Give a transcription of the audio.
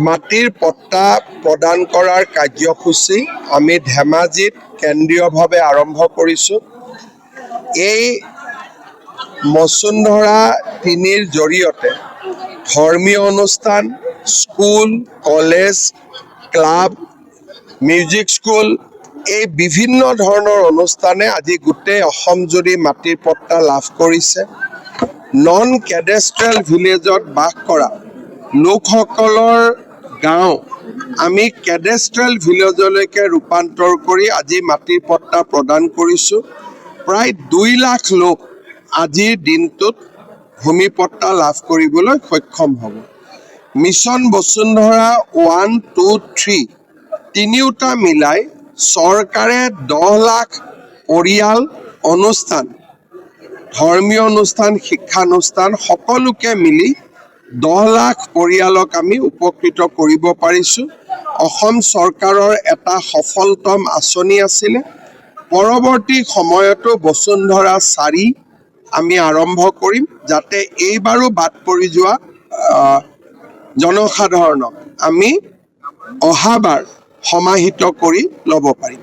মাটিৰ পট্টা প্ৰদান কৰাৰ কাৰ্যসূচী আমি ধেমাজিত কেন্দ্ৰীয়ভাৱে আৰম্ভ কৰিছোঁ। এই বসুন্ধৰা ৩ৰ জৰিয়তে ধৰ্মীয় অনুষ্ঠান, school, college, club, music school, এই বিভিন্ন ধৰণৰ অনুষ্ঠানে আজি গোটেই অসমজুৰি মাটিৰ পট্টা লাভ কৰিছে। নন কেডেষ্ট্ৰেল ভিলেজত বাস কৰা লোকসকলৰ গাঁও আমি কেডেষ্ট্ৰেল ভিলেজলৈকে ৰূপান্তৰ কৰি আজি মাটিৰ পট্টা প্ৰদান কৰিছোঁ। প্ৰায় ২ লাখ লোক আজিৰ দিনটোত ভূমি পট্টা লাভ কৰিবলৈ সক্ষম হ'ব। মিছন বসুন্ধৰা 1, 2, 3 তিনিওটা মিলাই চৰকাৰে ১০ লাখ পৰিয়াল, অনুষ্ঠান, ধৰ্মীয় অনুষ্ঠান, শিক্ষানুষ্ঠান সকলোকে মিলি ১০ লাখ পৰিয়ালক আমি উপকৃত কৰিব পাৰিছোঁ। অসম চৰকাৰৰ এটা সফলতম আঁচনি আছিলে। পৰৱৰ্তী সময়তো বসুন্ধৰা ৪ আমি আৰম্ভ কৰিম, যাতে এইবাৰো বাদ পৰি যোৱা জনসাধাৰণক আমি অহাবাৰ সমাহিত কৰি ল'ব পাৰিম।